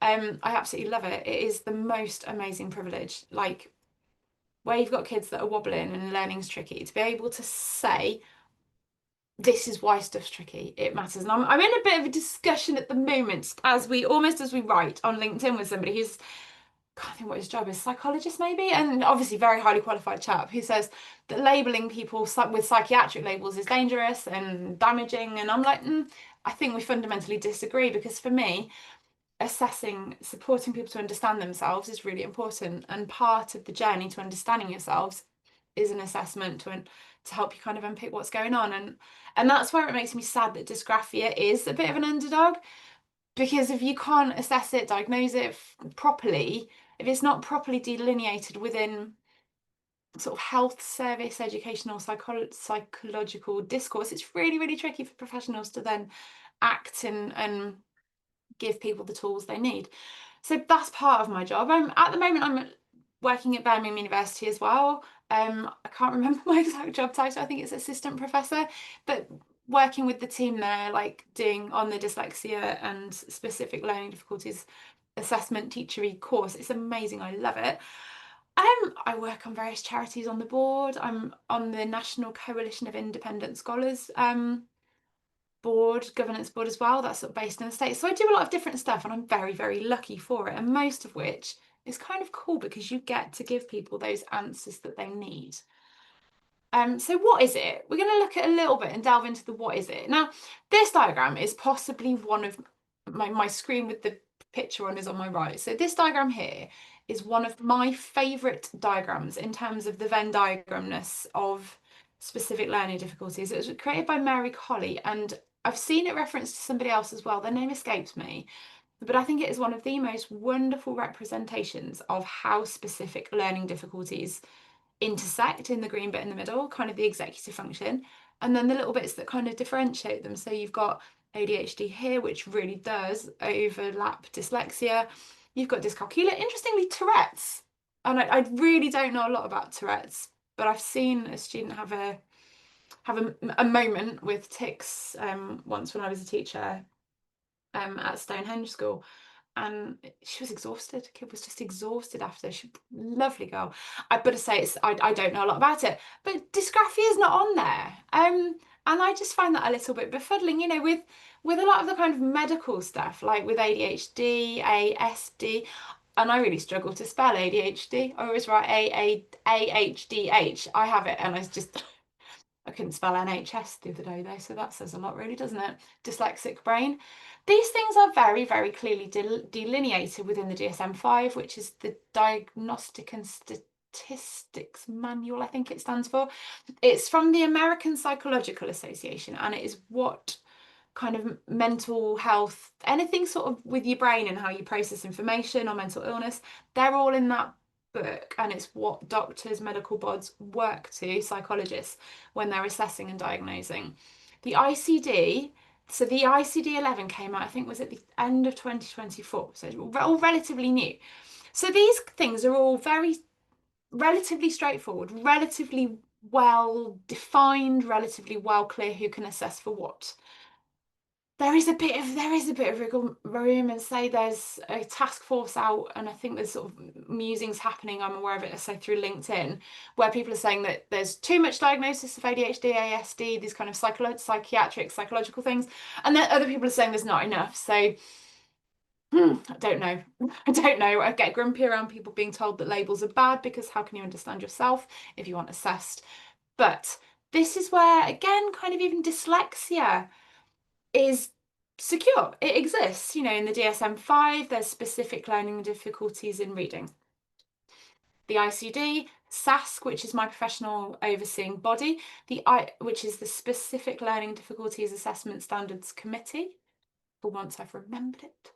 I absolutely love it. It is the most amazing privilege. Like, where you've got kids that are wobbling and learning's tricky, to be able to say, this is why stuff's tricky. It matters. And I'm in a bit of a discussion at the moment as we write on LinkedIn with somebody who's, can't think what his job is, psychologist maybe, and obviously very highly qualified chap who says that labeling people with psychiatric labels is dangerous and damaging. And I'm like, I think we fundamentally disagree, because for me, supporting people to understand themselves is really important. And part of the journey to understanding yourselves is an assessment to help you kind of unpick what's going on. And that's where it makes me sad that dysgraphia is a bit of an underdog, because if you can't assess it, diagnose it properly, if it's not properly delineated within sort of health service, educational, psychological discourse, it's really, really tricky for professionals to then act and give people the tools they need. So that's part of my job. At the moment I'm working at Birmingham University as well. I can't remember my exact job title. I think it's assistant professor, but working with the team there, like doing on the dyslexia and specific learning difficulties assessment teachery course. It's amazing. I love it. I work on various charities on the board. I'm on the National Coalition of Independent Scholars governance board as well. That's sort of based in the States. So I do a lot of different stuff, and I'm very, very lucky for it. And most of which is kind of cool, because you get to give people those answers that they need. So what is it? We're going to look at a little bit and delve into the what is it. Now, this diagram is possibly one of my screen with the picture on is on my right. So this diagram here is one of my favourite diagrams in terms of the Venn diagramness of specific learning difficulties. It was created by Mary Colley, and I've seen it referenced to somebody else as well. Their name escapes me, but I think it is one of the most wonderful representations of how specific learning difficulties intersect in the green bit in the middle, kind of the executive function, and then the little bits that kind of differentiate them. So you've got ADHD here, which really does overlap dyslexia. You've got dyscalculia, interestingly, Tourette's. And I really don't know a lot about Tourette's, but I've seen a student have a moment with tics once when I was a teacher at Stonehenge School, and she was exhausted. The kid was just exhausted after. She, lovely girl. I've got to say, I don't know a lot about it, but dysgraphia is not on there. And I just find that a little bit befuddling, with a lot of the kind of medical stuff, like with ADHD, ASD, and I really struggle to spell ADHD. I always write AHDH. I have it, and I couldn't spell NHS the other day though, so that says a lot really, doesn't it? Dyslexic brain. These things are very, very clearly delineated within the DSM-5, which is the Diagnostic and Statistics Manual, I think it stands for. It's from the American Psychological Association, and it is what kind of mental health, anything sort of with your brain and how you process information or mental illness, they're all in that book, and it's what doctors, medical boards work to, psychologists, when they're assessing and diagnosing. The ICD, so the ICD-11 came out, I think was at the end of 2024, so it's all relatively new. So these things are all relatively straightforward, relatively well defined, relatively well clear who can assess for what. There is a bit of wriggle room, and say there's a task force out, and I think there's sort of musings happening, I'm aware of it, say through LinkedIn, where people are saying that there's too much diagnosis of ADHD, ASD, these kind of psychiatric, psychological things, and then other people are saying there's not enough. So I don't know. I don't know. I get grumpy around people being told that labels are bad, because how can you understand yourself if you aren't assessed? But this is where, again, kind of even dyslexia is secure. It exists, in the DSM-5, there's specific learning difficulties in reading. The ICD, SASC, which is my professional overseeing body, which is the Specific Learning Difficulties Assessment Standards Committee. For once I've remembered it.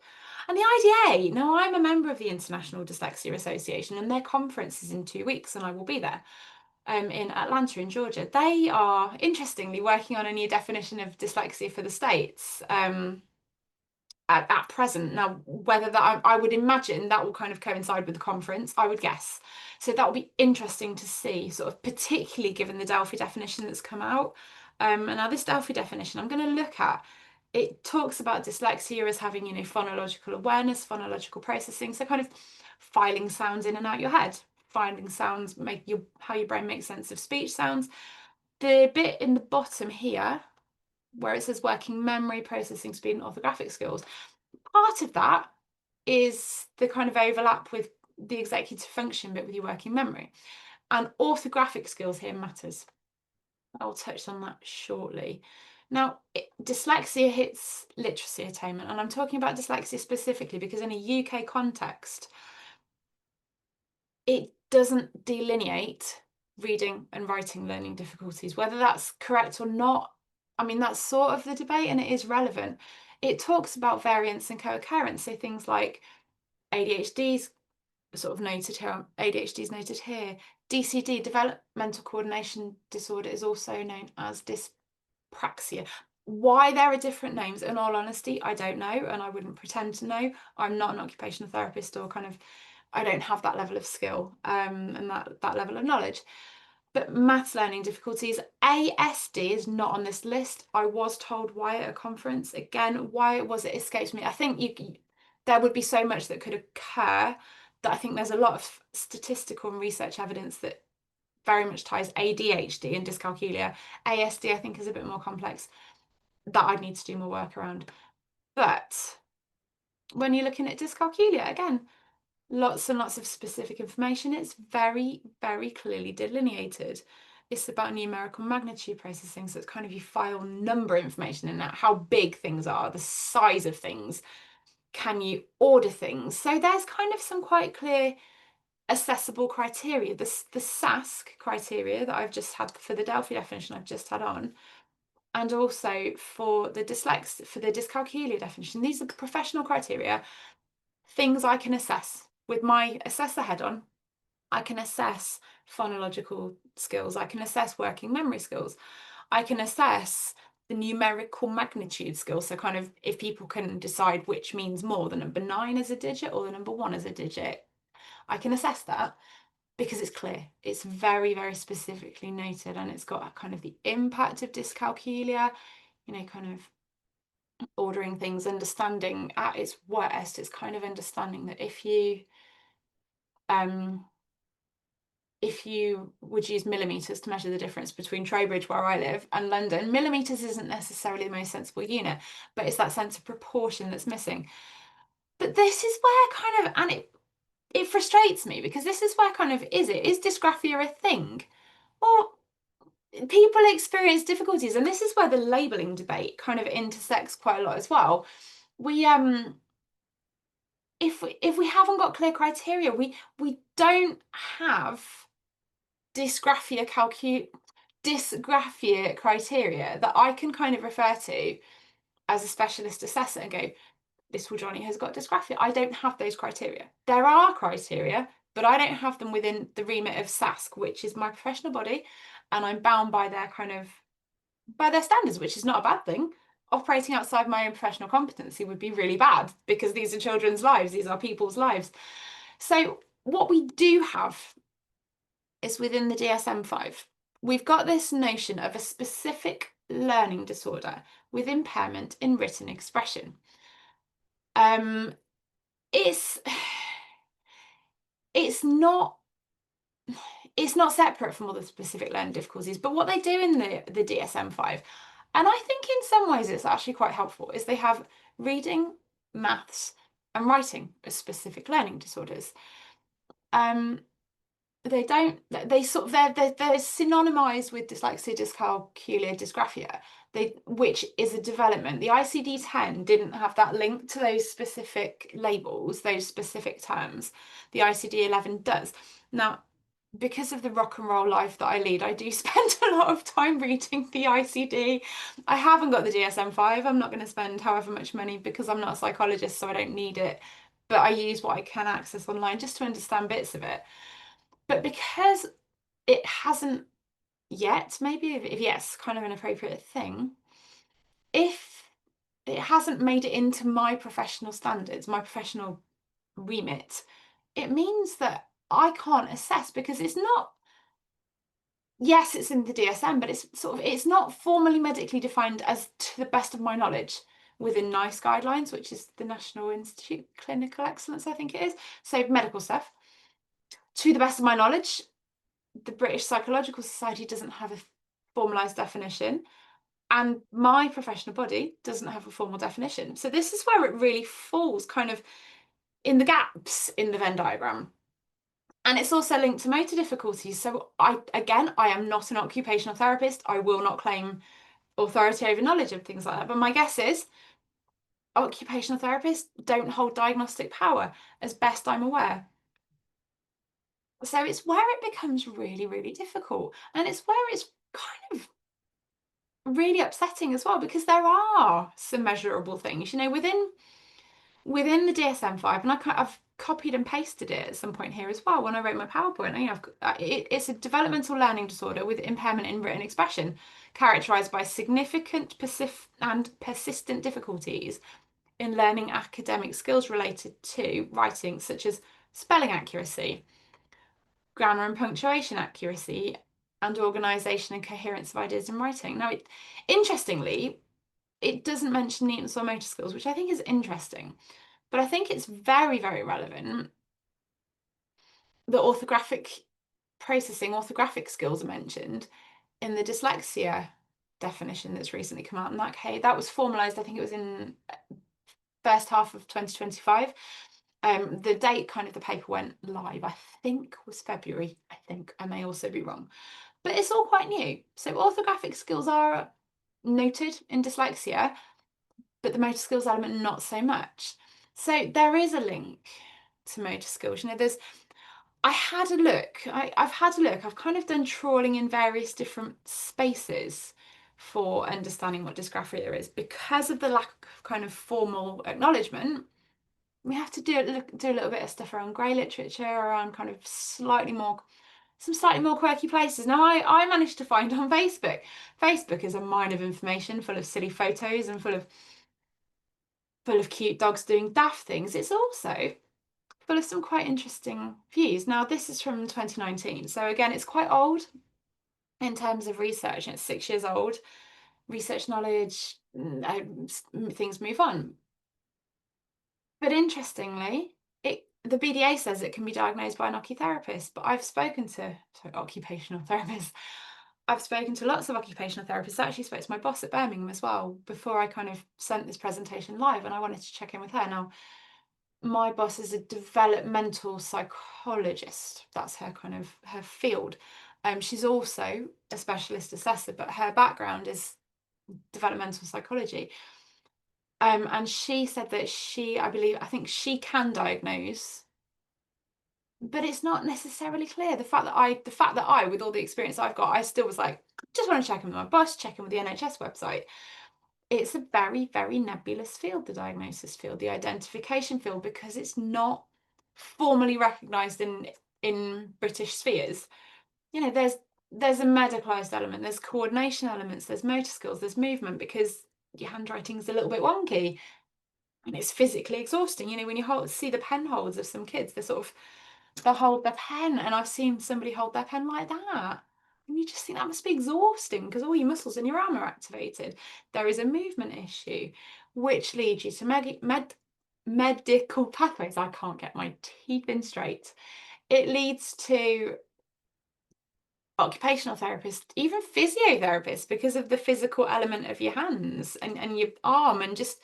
And the IDA. Now, I'm a member of the International Dyslexia Association, and their conference is in 2 weeks, and I will be there. In Atlanta in Georgia. They are interestingly working on a new definition of dyslexia for the States at present. Now, whether that, I would imagine that will kind of coincide with the conference, I would guess. So that will be interesting to see, sort of particularly given the Delphi definition that's come out. And now this Delphi definition, I'm going to look at it talks about dyslexia as having, phonological awareness, phonological processing, so kind of filing sounds in and out your head, finding sounds, how your brain makes sense of speech sounds. The bit in the bottom here, where it says working memory, processing speed, and orthographic skills, part of that is the kind of overlap with the executive function bit with your working memory. And orthographic skills here matters. I'll touch on that shortly. Now, dyslexia hits literacy attainment, and I'm talking about dyslexia specifically because in a UK context, it doesn't delineate reading and writing learning difficulties. Whether that's correct or not, I mean, that's sort of the debate, and it is relevant. It talks about variance and co-occurrence, so things like ADHD's sort of noted here, ADHD is noted here. DCD, developmental coordination disorder, is also known as dyspraxia. Why there are different names, in all honesty, I don't know, and I wouldn't pretend to know. I'm not an occupational therapist, or I don't have that level of skill and that level of knowledge. But maths learning difficulties, ASD is not on this list. I was told why at a conference. Again, why was it escapes me? I think there would be so much that could occur that I think there's a lot of statistical and research evidence that very much ties ADHD and dyscalculia. ASD, I think, is a bit more complex, that I'd need to do more work around. But when you're looking at dyscalculia, again, lots and lots of specific information. It's very, very clearly delineated. It's about numerical magnitude processing. So it's kind of you file number information in that, how big things are, the size of things. Can you order things? So there's kind of some quite clear accessible criteria. The SASC criteria that I've just had for the Delphi definition I've just had on, and also for the dyscalculia definition. These are professional criteria, things I can assess with my assessor head on. I can assess phonological skills. I can assess working memory skills. I can assess the numerical magnitude skills. So kind of if people can decide which means more, the number 9 as a digit or the number 1 as a digit, I can assess that because it's clear. It's very, very specifically noted, and it's got kind of the impact of dyscalculia, kind of ordering things, understanding at its worst. It's kind of understanding that if you would use millimeters to measure the difference between Trowbridge, where I live, and London, millimeters isn't necessarily the most sensible unit, but it's that sense of proportion that's missing. But this is where kind of, and it frustrates me, because this is where kind of, is dysgraphia a thing? Or people experience difficulties, and this is where the labeling debate kind of intersects quite a lot as well. We if we haven't got clear criteria, we don't have dysgraphia criteria that I can kind of refer to as a specialist assessor and go, this Johnny has got dysgraphia. I don't have those criteria. There are criteria, but I don't have them within the remit of SASC, which is my professional body, and I'm bound by their standards, which is not a bad thing. Operating outside my own professional competency would be really bad, because these are children's lives, these are people's lives. So what we do have is within the DSM-5, we've got this notion of a specific learning disorder with impairment in written expression. It's not separate from all the specific learning difficulties, but what they do in the DSM-5, and I think in some ways it's actually quite helpful, is they have reading, maths, and writing as specific learning disorders. They're synonymized with dyslexia, dyscalculia, dysgraphia, which is a development. The ICD-10 didn't have that link to those specific labels, those specific terms. The ICD-11 does. Now, because of the rock and roll life that I lead, I do spend a lot of time reading the ICD. I haven't got the DSM-5. I'm not going to spend however much money, because I'm not a psychologist, so I don't need it. But I use what I can access online just to understand bits of it. But because it hasn't yet, maybe if yes, kind of an appropriate thing, if it hasn't made it into my professional standards, my professional remit, it means that I can't assess, because it's not, yes, it's in the DSM, but it's not formally medically defined as to the best of my knowledge. within NICE guidelines, which is the National Institute of Clinical Excellence, I think it is. So medical stuff. To the best of my knowledge, the British Psychological Society doesn't have a formalised definition, and my professional body doesn't have a formal definition. So this is where it really falls kind of in the gaps in the Venn diagram. And it's also linked to motor difficulties. So I am not an occupational therapist. I will not claim authority over knowledge of things like that. But my guess is occupational therapists don't hold diagnostic power, as best I'm aware. So it's where it becomes really, really difficult. And it's where it's kind of really upsetting as well, because there are some measurable things, within the DSM-5, and I've copied and pasted it at some point here as well when I wrote my PowerPoint. It's a developmental learning disorder with impairment in written expression, characterized by significant and persistent difficulties in learning academic skills related to writing, such as spelling accuracy, grammar and punctuation accuracy, and organisation and coherence of ideas in writing. Now, interestingly, it doesn't mention neatness or motor skills, which I think is interesting. But I think it's very, very relevant that orthographic skills are mentioned in the dyslexia definition that's recently come out. And that was formalised, I think it was in first half of 2025. The date the paper went live, I think was February. I think I may also be wrong, but it's all quite new. So orthographic skills are noted in dyslexia, but the motor skills element not so much. So there is a link to motor skills. I've had a look. I've kind of done trawling in various different spaces for understanding what dysgraphia is. Because of the lack of kind of formal acknowledgement, we have to do a little bit of stuff around grey literature, around kind of some slightly more quirky places. Now, I managed to find on Facebook. Facebook is a mine of information, full of silly photos and full of cute dogs doing daft things. It's also full of some quite interesting views. Now, this is from 2019, so again, it's quite old in terms of research, and it's 6 years old. Research knowledge, things move on. But interestingly, the BDA says it can be diagnosed by an ocutherapist, but I've spoken to occupational therapists. I've spoken to lots of occupational therapists. I actually spoke to my boss at Birmingham as well before I kind of sent this presentation live, and I wanted to check in with her. Now, my boss is a developmental psychologist. That's her field. She's also a specialist assessor, but her background is developmental psychology. And she said that I think she can diagnose, but it's not necessarily clear. The fact that I, with all the experience I've got, I still was like, just want to check in with my boss, check in with the NHS website. It's a very, very nebulous field, the diagnosis field, the identification field, because it's not formally recognised in British spheres. There's a medicalised element, there's coordination elements, there's motor skills, there's movement, because your handwriting's a little bit wonky and it's physically exhausting. When you see the pen holds of some kids, they'll hold their pen, and I've seen somebody hold their pen like that. And you just think that must be exhausting because all your muscles in your arm are activated. There is a movement issue, which leads you to medical pathways. I can't get my teeth in straight. It leads to occupational therapists, even physiotherapists, because of the physical element of your hands and your arm, and just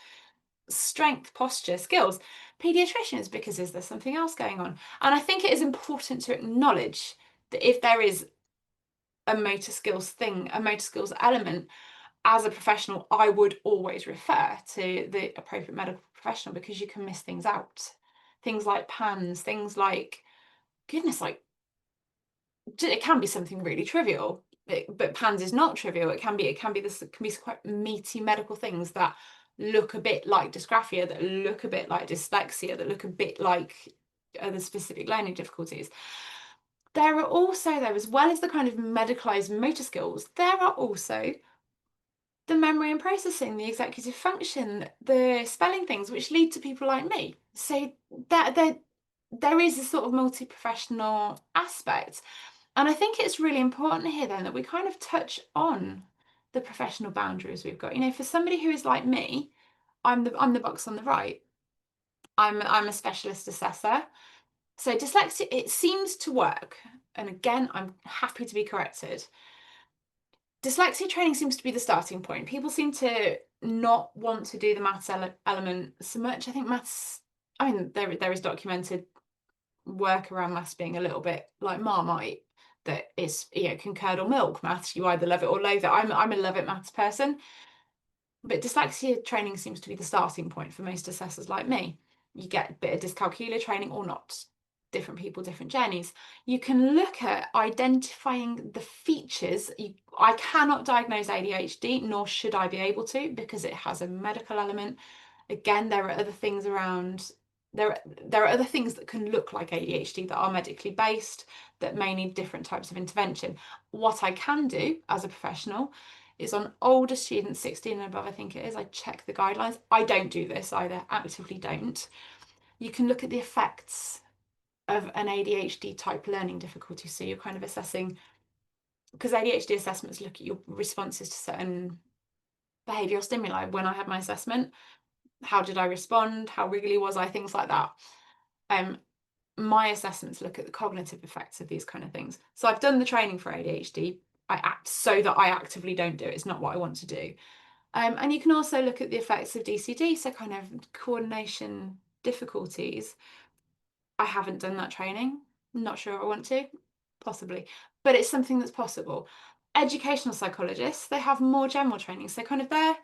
strength, posture, skills. Pediatricians, because is there something else going on? And I think it is important to acknowledge that if there is a motor skills element, as a professional, I would always refer to the appropriate medical professional, because you can miss things out. Things like PANS, things like, goodness, like, it can be something really trivial, but PANS is not trivial. It can be quite meaty medical things that look a bit like dysgraphia, that look a bit like dyslexia, that look a bit like other specific learning difficulties. There are also, as well as the kind of medicalised motor skills, there are also the memory and processing, the executive function, the spelling things, which lead to people like me. So that there is a sort of multi-professional aspect. And I think it's really important here then that we kind of touch on the professional boundaries we've got. For somebody who is like me, I'm the box on the right. I'm a specialist assessor. So dyslexia, it seems to work. And again, I'm happy to be corrected. Dyslexia training seems to be the starting point. People seem to not want to do the maths element so much. I think maths, I mean, there is documented work around maths being a little bit like Marmite, that is, can curdle milk maths. You either love it or loathe it. I'm a love it maths person. But dyslexia training seems to be the starting point for most assessors like me. You get a bit of dyscalculia training or not. Different people, different journeys. You can look at identifying the features. I cannot diagnose ADHD, nor should I be able to, because it has a medical element. Again, there are other things around. There are other things that can look like ADHD that are medically based, that may need different types of intervention. What I can do as a professional is on older students, 16 and above, I think it is, I check the guidelines. I don't do this either, actively don't. You can look at the effects of an ADHD type learning difficulty. So you're kind of assessing, because ADHD assessments look at your responses to certain behavioural stimuli. When I had my assessment, how did I respond? How wriggly was I? Things like that. My assessments look at the cognitive effects of these kind of things. So I've done the training for ADHD. I act so that I actively don't do it. It's not what I want to do. And you can also look at the effects of DCD, so kind of coordination difficulties. I haven't done that training. I'm not sure I want to, possibly, but it's something that's possible. Educational psychologists, they have more general training. So kind of they're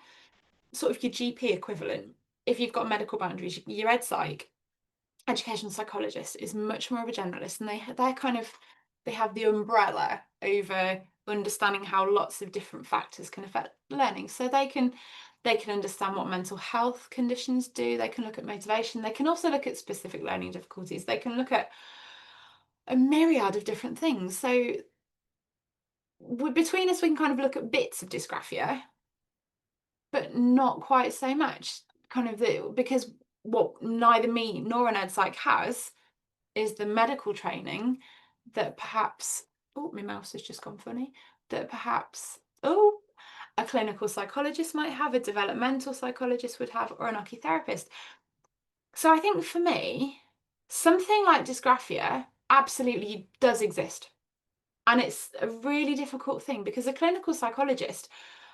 sort of your GP equivalent. If you've got medical boundaries, your ed psych, educational psychologist is much more of a generalist, and they have the umbrella over understanding how lots of different factors can affect learning. So they can understand what mental health conditions do. They can look at motivation. They can also look at specific learning difficulties. They can look at a myriad of different things. So between us, we can kind of look at bits of dysgraphia, but not quite so much. Because what neither me nor an ed psych has is the medical training that perhaps, oh, my mouse has just gone funny, that perhaps, oh, a clinical psychologist might have, a developmental psychologist would have, or an ocutherapist. So I think for me, something like dysgraphia absolutely does exist. And it's a really difficult thing because a clinical psychologist,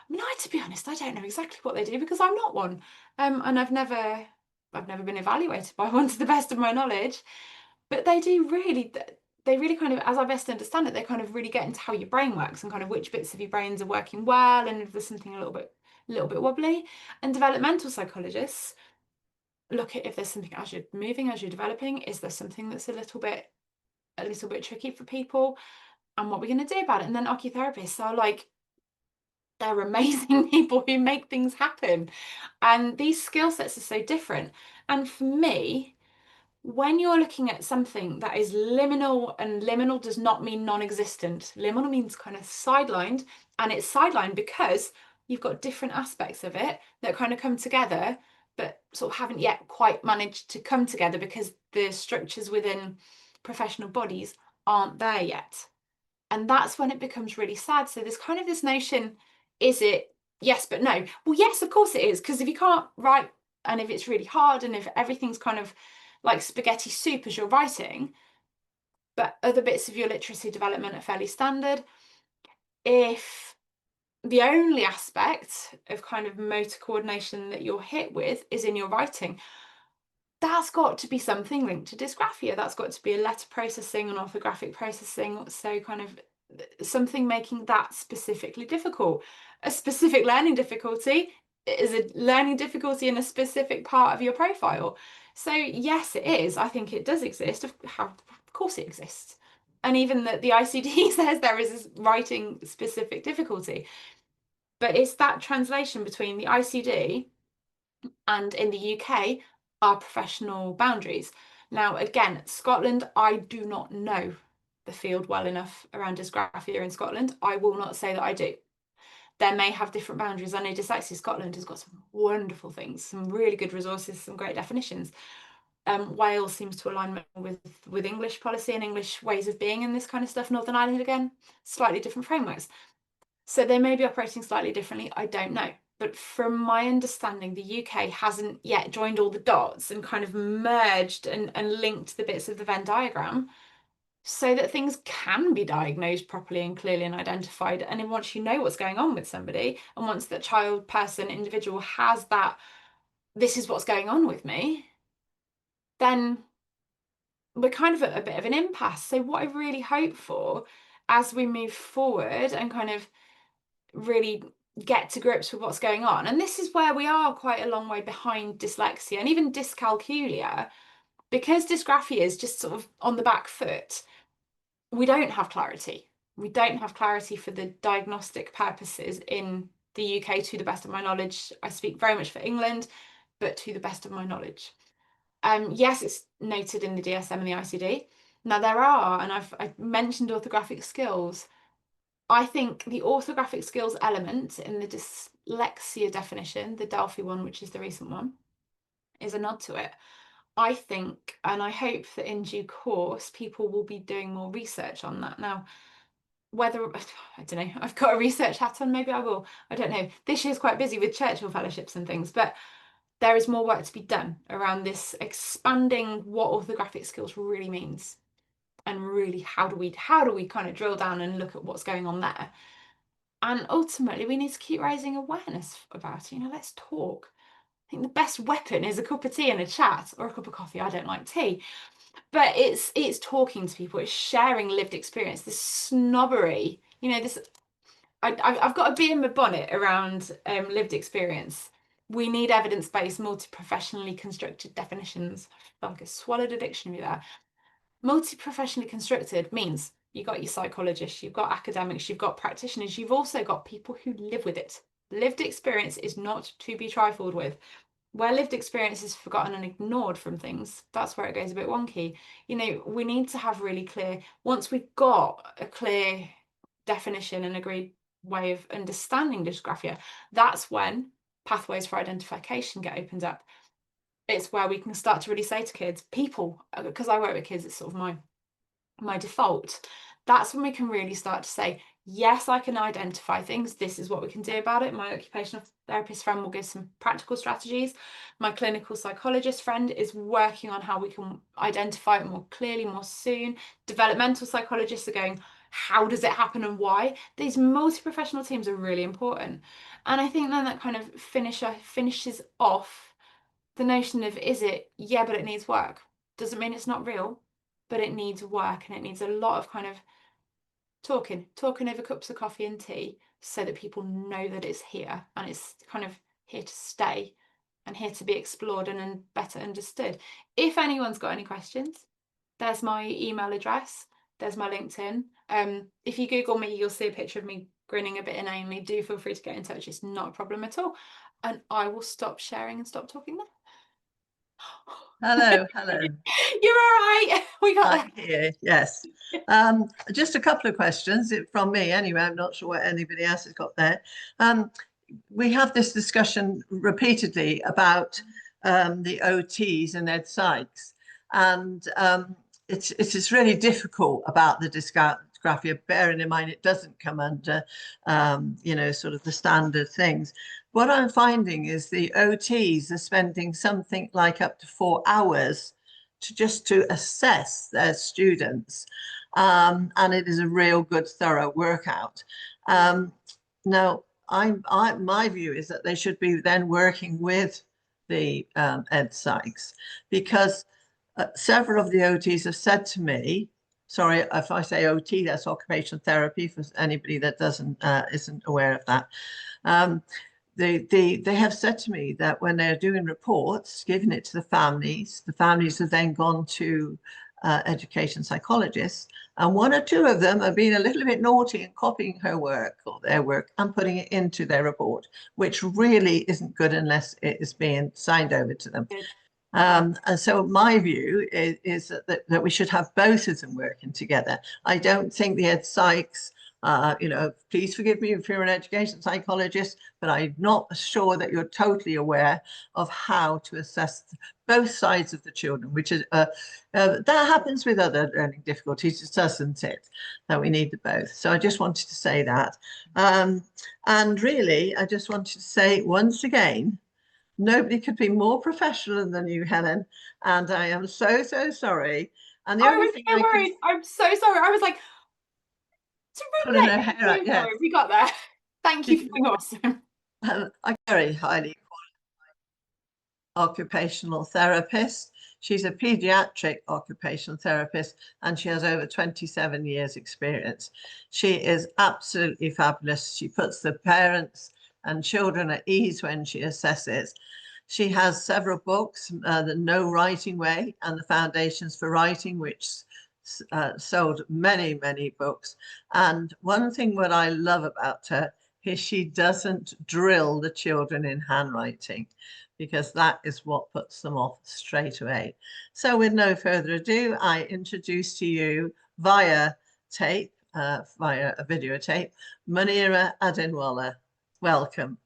I mean, to be honest, I don't know exactly what they do because I'm not one. And I've never been evaluated by one to the best of my knowledge. But they really kind of, as I best understand it, they kind of really get into how your brain works and kind of which bits of your brains are working well, and if there's something a little bit wobbly. And developmental psychologists look at if there's something as you're moving, as you're developing, is there something that's a little bit tricky for people, and what we're going to do about it. And then ocutherapists are like, they're amazing people who make things happen. And these skill sets are so different. And for me, when you're looking at something that is liminal, and liminal does not mean non-existent, liminal means kind of sidelined, and it's sidelined because you've got different aspects of it that kind of come together but sort of haven't yet quite managed to come together because the structures within professional bodies aren't there yet. And that's when it becomes really sad. So there's kind of this notion, is it yes but no? Well, yes, of course it is, because if you can't write, and if it's really hard, and if everything's kind of like spaghetti soup as you're writing, but other bits of your literacy development are fairly standard, if the only aspect of kind of motor coordination that you're hit with is in your writing, that's got to be something linked to dysgraphia. That's got to be a letter processing and orthographic processing. So kind of something making that specifically difficult. A specific learning difficulty is a learning difficulty in a specific part of your profile. So yes, it is. I think it does exist. Of course it exists. And even that the ICD says there is a writing specific difficulty. But it's that translation between the ICD and in the UK, our professional boundaries. Now, again, Scotland, I do not know the field well enough around dysgraphia in Scotland. I will not say that I do. There may have different boundaries. I know Dyslexia Scotland has got some wonderful things, some really good resources, some great definitions. Wales seems to align with English policy and English ways of being in this kind of stuff. Northern Ireland, again, slightly different frameworks. So they may be operating slightly differently. I don't know. But from my understanding, the UK hasn't yet joined all the dots and kind of merged and linked the bits of the Venn diagram so that things can be diagnosed properly and clearly and identified. And then once you know what's going on with somebody, and once that child, person, individual has that, this is what's going on with me, then we're kind of at a bit of an impasse. So what I really hope for as we move forward and kind of really get to grips with what's going on, and this is where we are quite a long way behind dyslexia and even dyscalculia, because dysgraphia is just sort of on the back foot. We don't have clarity. We don't have clarity for the diagnostic purposes in the UK, to the best of my knowledge. I speak very much for England, but to the best of my knowledge. Yes, it's noted in the DSM and the ICD. Now there are, and I've mentioned orthographic skills. I think the orthographic skills element in the dyslexia definition, the Delphi one, which is the recent one, is a nod to it. I think, and I hope that in due course, people will be doing more research on that. Now, whether, I don't know, I've got a research hat on, maybe I will. I don't know. This year's quite busy with Churchill fellowships and things, but there is more work to be done around this, expanding what orthographic skills really means, and really how do we kind of drill down and look at what's going on there. And ultimately we need to keep raising awareness about it. Let's talk. I think the best weapon is a cup of tea and a chat, or a cup of coffee. I don't like tea, but it's talking to people, it's sharing lived experience. This snobbery, this, I've got a bee in my bonnet around lived experience. We need evidence-based, multi-professionally constructed definitions. I feel like I swallowed a dictionary there. Multi-professionally constructed means you've got your psychologists, you've got academics, you've got practitioners, you've also got people who live with it. Lived experience is not to be trifled with. Where lived experience is forgotten and ignored from things, that's where it goes a bit wonky. We need to have really clear, once we've got a clear definition and agreed way of understanding dysgraphia, that's when pathways for identification get opened up. It's where we can start to really say to kids, people, because I work with kids, it's sort of my default. That's when we can really start to say, yes, I can identify things. This is what we can do about it. My occupational therapist friend will give some practical strategies. My clinical psychologist friend is working on how we can identify it more clearly, more soon. Developmental psychologists are going, how does it happen and why? These multi-professional teams are really important. And I think then that kind of finishes off the notion of, is it? Yeah, but it needs work. Doesn't mean it's not real, but it needs work, and it needs a lot of kind of talking over cups of coffee and tea, so that people know that it's here and it's kind of here to stay and here to be explored and better understood. If anyone's got any questions, there's my email address, there's my LinkedIn. If you Google me, you'll see a picture of me grinning a bit inanely. Do feel free to get in touch. It's not a problem at all. And I will stop sharing and stop talking now. Hello, hello. You're all right. We got I'm here, yes. Just a couple of questions from me anyway. I'm not sure what anybody else has got there. We have this discussion repeatedly about the OTs and ed psychs, and it is really difficult about the dysgraphia, bearing in mind it doesn't come under, sort of the standard things. What I'm finding is the OTs are spending something like up to 4 hours to assess their students, and it is a real good thorough workout. Now, my view is that they should be then working with the ed psychs, because several of the OTs have said to me, sorry if I say OT, that's occupational therapy for anybody that isn't aware of that. They have said to me that when they're doing reports, giving it to the families have then gone to education psychologists, and 1 or 2 of them have been a little bit naughty and copying her work or their work and putting it into their report, which really isn't good unless it is being signed over to them. And so my view is that we should have both of them working together. I don't think the ed psychs You know, please forgive me if you're an education psychologist, but I'm not sure that you're totally aware of how to assess both sides of the children, which is that happens with other learning difficulties, doesn't it? That we need the both. So I just wanted to say that. And really, I just wanted to say once again, nobody could be more professional than you, Helen. And I am so, so sorry. And the I only was thing so I can worried. I'm so sorry. I was like, to pulling ruminate. her hair out, Don't yeah. worry, we got there. Thank you for being awesome. A very highly occupational therapist. She's a pediatric occupational therapist and she has over 27 years experience. She is absolutely fabulous. She puts the parents and children at ease when she assesses. She has several books, The No Writing Way and The Foundations for Writing, which sold many, many books. And one thing what I love about her is she doesn't drill the children in handwriting, because that is what puts them off straight away. So with no further ado, I introduce to you via tape, via a videotape, Munira Adinwala. Welcome.